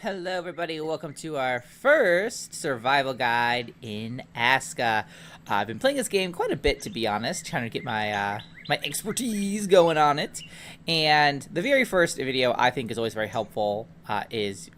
Hello everybody, welcome to our first survival guide in ASKA. I've been playing this game quite a bit, to be honest, trying to get my expertise going on it. And the very first video I think is always very helpful is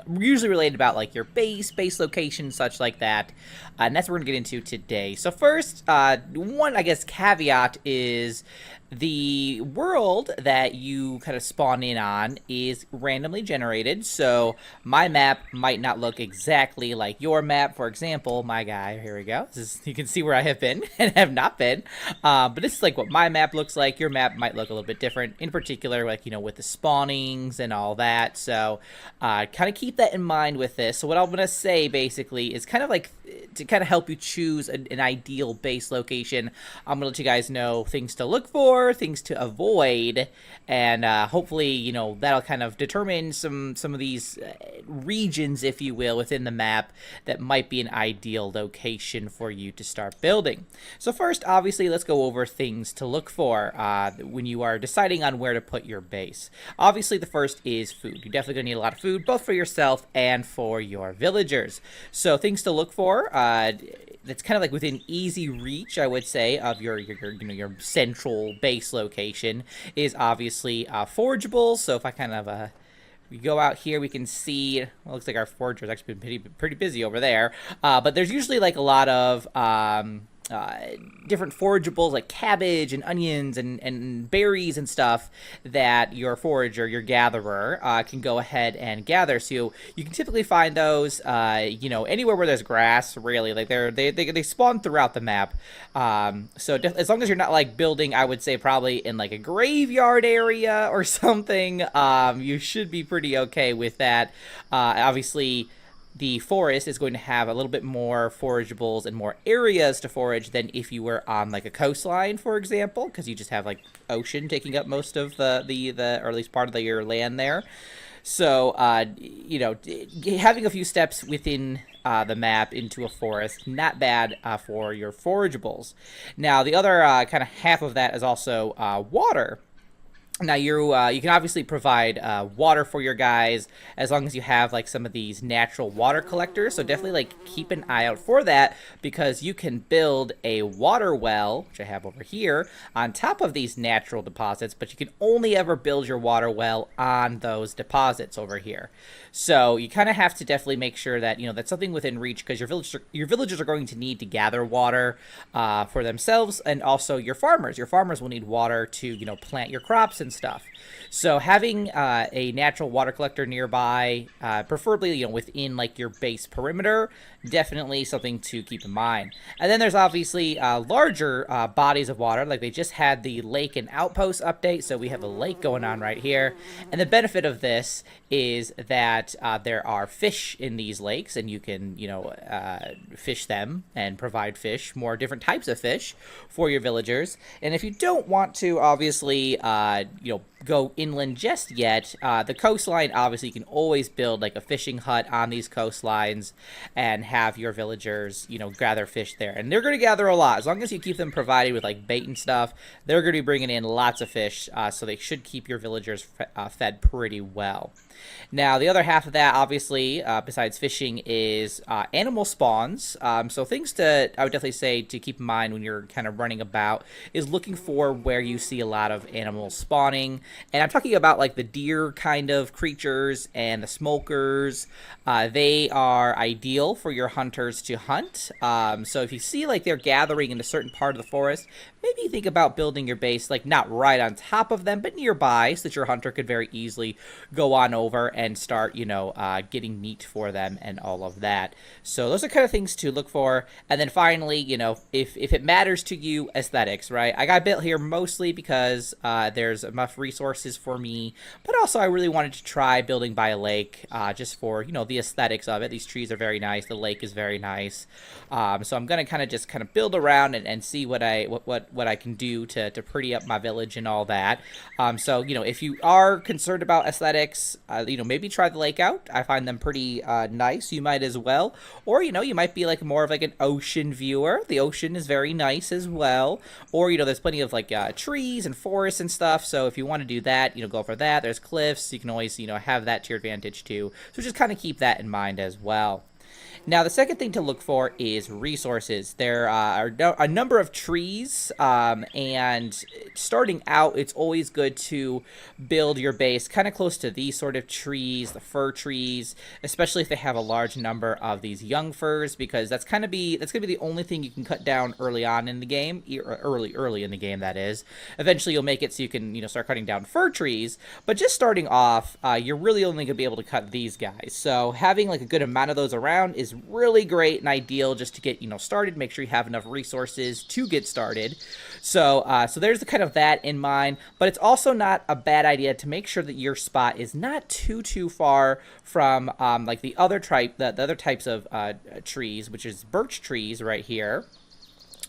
usually related about like your base location, such like that. And that's what we're gonna get into today. So first, one I guess caveat is the world that you kind of spawn in on is randomly generated, so my map might not look exactly like your map. For example, my guy, here we go. You can see where I have been and have not been. But this is like what my map looks like. Your map might look a little bit different, in particular, like, with the spawnings and all that. So kind of keep that in mind with this. So what I'm going to say basically is kind of like to kind of help you choose an ideal base location. I'm going to let you guys know things to look for, things to avoid, and hopefully, that'll kind of determine some of these regions, if you will, within the map that might be an ideal location for you to start building. So first, obviously, let's go over things to look for when you are deciding on where to put your base. Obviously, the first is food. You're definitely going to need a lot of food, both for yourself and for your villagers. So things to look for, that's kind of like within easy reach, I would say, of your central base location is obviously forageables. So if I kind of we go out here, we can see, well, it looks like our forager's actually been pretty busy over there. But there's usually like a lot of different forageables like cabbage and onions and berries and stuff that your forager, your gatherer, can go ahead and gather. So you can typically find those, anywhere where there's grass, really. Like they spawn throughout the map. So as long as you're not like building, I would say probably in like a graveyard area or something, you should be pretty okay with that. Obviously, the forest is going to have a little bit more forageables and more areas to forage than if you were on like a coastline, for example, because you just have like ocean taking up most of the or at least part of your land there. So, having a few steps within the map into a forest, not bad for your forageables. Now, the other kind of half of that is also water. Now you can obviously provide water for your guys as long as you have like some of these natural water collectors. So definitely like keep an eye out for that, because you can build a water well, which I have over here, on top of these natural deposits, but you can only ever build your water well on those deposits over here. So you kind of have to definitely make sure that that's something within reach, because your villagers are going to need to gather water for themselves, and also your farmers. Your farmers will need water to plant your crops and stuff. So having a natural water collector nearby, preferably within like your base perimeter, definitely something to keep in mind. And then there's obviously larger bodies of water. Like they just had the lake and outpost update, so we have a lake going on right here. And the benefit of this is that there are fish in these lakes, and you can fish them and provide more different types of fish for your villagers. And if you don't want to obviously go inland just yet, the coastline, obviously you can always build like a fishing hut on these coastlines and have your villagers gather fish there, and they're going to gather a lot. As long as you keep them provided with like bait and stuff, they're going to be bringing in lots of fish, so they should keep your villagers fed pretty well. Now, the other half of that, obviously, besides fishing, is animal spawns. So things I would definitely say to keep in mind when you're kind of running about is looking for where you see a lot of animals spawning. And I'm talking about like the deer kind of creatures and the smokers. They are ideal for your hunters to hunt. So if you see like they're gathering in a certain part of the forest, maybe think about building your base like not right on top of them, but nearby, so that your hunter could very easily go on over and start, getting meat for them and all of that. So those are kind of things to look for. And then finally, if it matters to you, aesthetics, right? I got built here mostly because there's enough resources for me, but also I really wanted to try building by a lake, just for, the aesthetics of it. These trees are very nice. The lake is very nice. So I'm going to kind of build around and see what what I can do to pretty up my village and all that. So if you are concerned about aesthetics, maybe try the lake out. I find them pretty nice. You might as well, or you might be like more of like an ocean viewer. The ocean is very nice as well. Or there's plenty of like trees and forests and stuff. So if you want to do that, go for that. There's cliffs. You can always have that to your advantage too. So just kind of keep that in mind as well. Now, the second thing to look for is resources. There are a number of trees, and starting out, it's always good to build your base kind of close to these sort of trees, the fir trees, especially if they have a large number of these young firs, because that's gonna be the only thing you can cut down early on in the game, early in the game, that is. Eventually, you'll make it so you can start cutting down fir trees, but just starting off, you're really only gonna be able to cut these guys. So having like a good amount of those around is really great and ideal just to get started. Make sure you have enough resources to get started. So there's the kind of that in mind, but it's also not a bad idea to make sure that your spot is not too far from like the other types of trees, which is birch trees right here,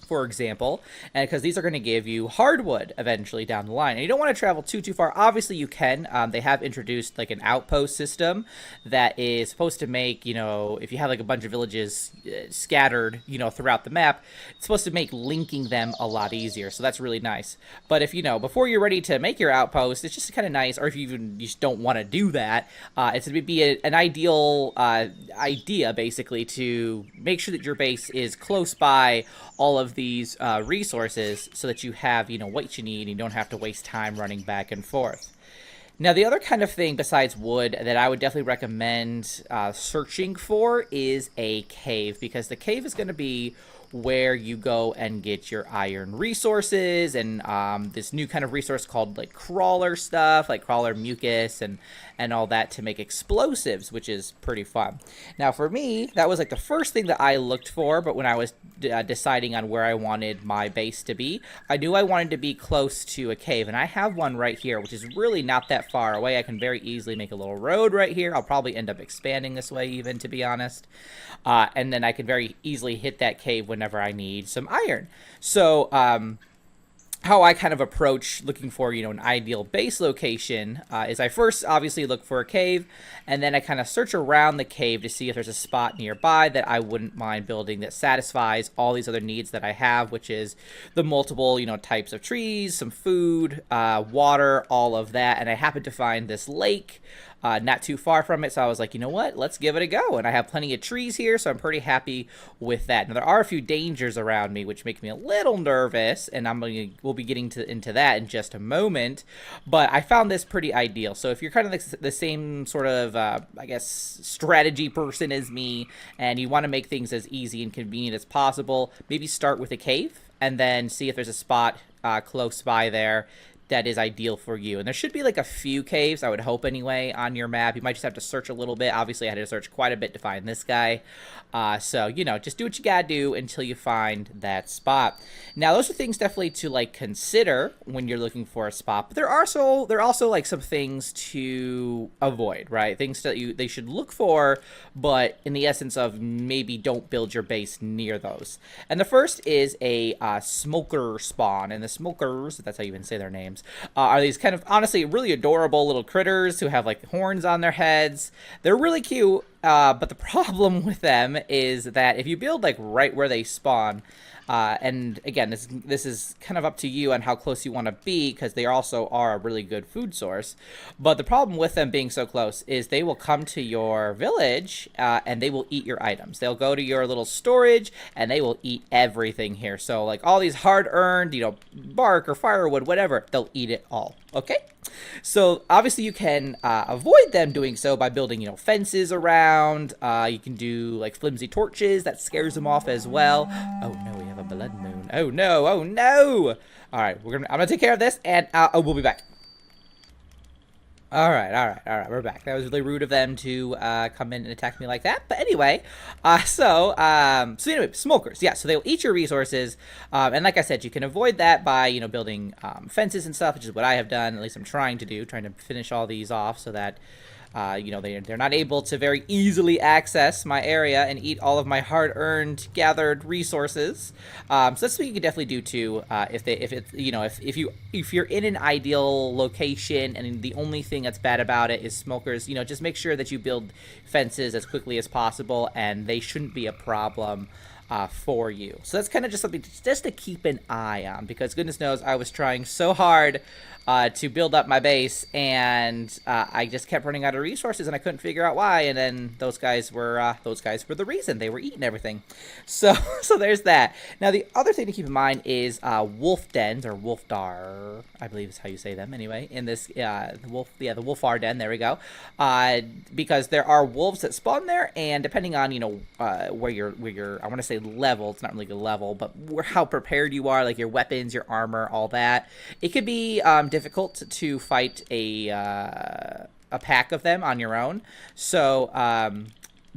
for example, and because these are going to give you hardwood eventually down the line. And you don't want to travel too far. Obviously, you can. They have introduced like an outpost system that is supposed to make, if you have like a bunch of villages scattered, throughout the map, it's supposed to make linking them a lot easier. So that's really nice. But if, before you're ready to make your outpost, it's just kind of nice, or if you just don't want to do that, it's going to be an ideal idea, basically, to make sure that your base is close by all of these resources so that you have, what you need and you don't have to waste time running back and forth. Now, the other kind of thing besides wood that I would definitely recommend searching for is a cave, because the cave is going to be where you go and get your iron resources and this new kind of resource called like crawler stuff, like crawler mucus and all that to make explosives, which is pretty fun. Now for me, that was like the first thing that I looked for, but when I was deciding on where I wanted my base to be, I knew I wanted to be close to a cave, and I have one right here, which is really not that far away. I can very easily make a little road right here. I'll probably end up expanding this way even, to be honest. And then I can very easily hit that cave whenever I need some iron. So, how I kind of approach looking for, an ideal base location is I first obviously look for a cave, and then I kind of search around the cave to see if there's a spot nearby that I wouldn't mind building that satisfies all these other needs that I have, which is the multiple, types of trees, some food, water, all of that. And I happened to find this lake not too far from it, so I was like, you know what, let's give it a go. And I have plenty of trees here, so I'm pretty happy with that. Now, there are a few dangers around me, which make me a little nervous, and we'll be getting into that in just a moment, but I found this pretty ideal. So if you're kind of the same sort of, I guess, strategy person as me, and you want to make things as easy and convenient as possible, maybe start with a cave, and then see if there's a spot close by there that is ideal for you. And there should be like a few caves, I would hope anyway, on your map. You might just have to search a little bit. Obviously, I had to search quite a bit to find this guy. So, just do what you gotta do until you find that spot. Now, those are things definitely to like consider when you're looking for a spot. But there are also like some things to avoid, right? Things that they should look for, but in the essence of maybe don't build your base near those. And the first is a smoker spawn. And the smokers, if that's how you even say their names, are these kind of honestly really adorable little critters who have like horns on their heads. They're really cute, but the problem with them is that if you build like right where they spawn, and again, this is kind of up to you on how close you want to be, because they also are a really good food source. But the problem with them being so close is they will come to your village and they will eat your items. They'll go to your little storage and they will eat everything here. So like all these hard-earned, bark or firewood, whatever, they'll eat it all. Okay? So obviously you can avoid them doing so by building, fences around. You can do like flimsy torches. That scares them off as well. Oh no, we have a blood moon. Oh no, oh no. All right, I'm gonna take care of this, and we'll be back. All right, we're back. That was really rude of them to come in and attack me like that. But anyway, so anyway, smokers, yeah, so they'll eat your resources. And like I said, you can avoid that by, building fences and stuff, which is what I have done. At least I'm trying to finish all these off so that You know, they're not able to very easily access my area and eat all of my hard-earned gathered resources. So that's what you can definitely do too. If you're in an ideal location and the only thing that's bad about it is smokers, you know, just make sure that you build fences as quickly as possible, and they shouldn't be a problem for you. So that's kind of just something just to keep an eye on, because goodness knows I was trying so hard to build up my base, and I just kept running out of resources, and I couldn't figure out why. And then those guys were the reason. They were eating everything. So there's that. Now the other thing to keep in mind is wolf dens, or wolfdar, I believe is how you say them anyway. In this the wolfar den. There we go. Because there are wolves that spawn there, and depending on where your I want to say level, it's not really a level, but how prepared you are, like your weapons, your armor, all that, it could be difficult to fight a pack of them on your own. So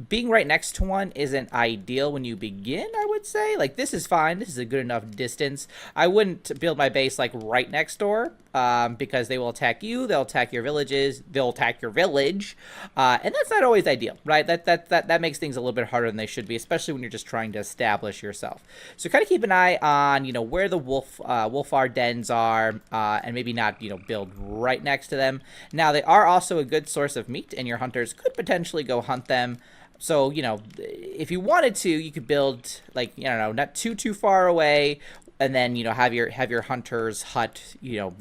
being right next to one isn't ideal when you begin, I would say. Like, this is fine. This is a good enough distance. I wouldn't build my base, like, right next door, because they will attack you, they'll attack your villages, they'll attack your village, and that's not always ideal, right? That makes things a little bit harder than they should be, especially when you're just trying to establish yourself. So kind of keep an eye on, where the wolfar dens are, and maybe not, build right next to them. Now, they are also a good source of meat, and your hunters could potentially go hunt them. So, if you wanted to, you could build, like, not too far away, and then, have your hunter's hut, in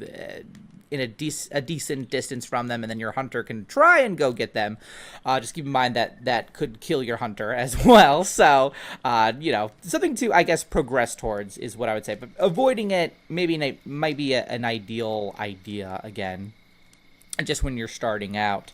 a decent distance from them, and then your hunter can try and go get them. Just keep in mind that could kill your hunter as well. So, something to, I guess, progress towards is what I would say. But avoiding it might be an ideal idea, again, just when you're starting out.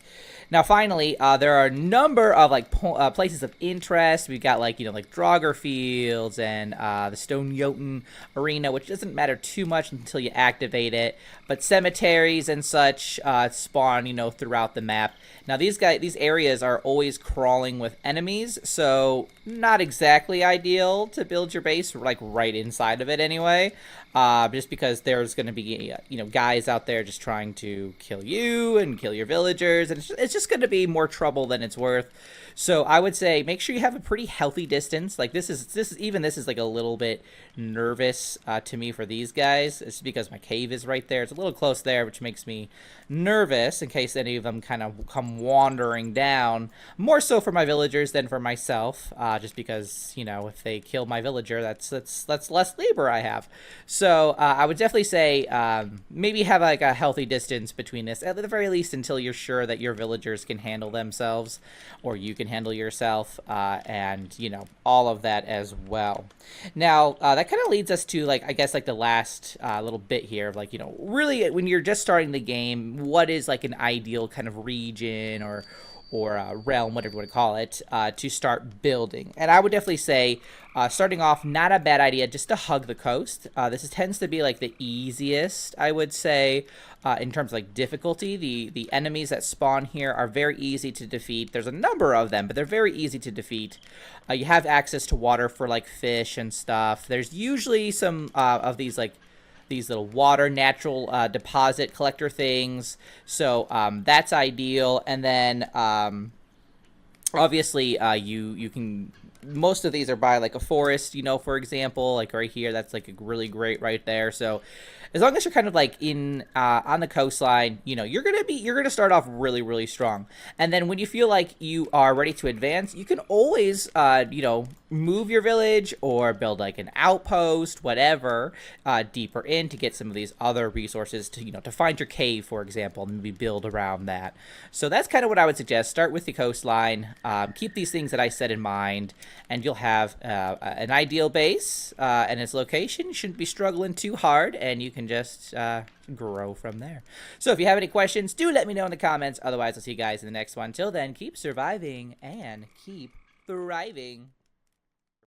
Now, finally, there are a number of places of interest. We've got like Draugr Fields and the Stone Jotun Arena, which doesn't matter too much until you activate it. But cemeteries and such spawn throughout the map. Now, these areas are always crawling with enemies, so not exactly ideal to build your base like right inside of it anyway. Just because there's going to be guys out there just trying to kill you and kill your villagers, and it's just going to be more trouble than it's worth. So I would say make sure you have a pretty healthy distance. Like this is like a little bit nervous to me for these guys. It's because my cave is right there. It's a little close there, which makes me nervous in case any of them kind of come wandering down. More so for my villagers than for myself, just because if they kill my villager, that's less labor I have. So I would definitely say maybe have like a healthy distance between this, at the very least, until you're sure that your villagers can handle themselves, or you can handle yourself, and all of that as well. Now that kind of leads us to I guess the last little bit here of really when you're just starting the game, what is like an ideal kind of region or realm, whatever you want to call it, to start building. And I would definitely say starting off, not a bad idea just to hug the coast. This tends to be like the easiest, I would say, in terms of difficulty. The enemies that spawn here are very easy to defeat. There's a number of them, but they're very easy to defeat. You have access to water for fish and stuff. There's usually some of these little water natural deposit collector things, so that's ideal. And then obviously you can, most of these are by a forest, for example, right here, that's really great right there. So as long as you're kind of in on the coastline, you're gonna start off really, really strong. And then when you feel like you are ready to advance, you can always move your village or build an outpost, whatever, deeper in to get some of these other resources to find your cave, for example, and maybe build around that. So that's kind of what I would suggest. Start with the coastline, keep these things that I said in mind, and you'll have an ideal base and its location. You shouldn't be struggling too hard, and you can just grow from there. So if you have any questions, do let me know in the comments. Otherwise, I'll see you guys in the next one. Till then, keep surviving and keep thriving.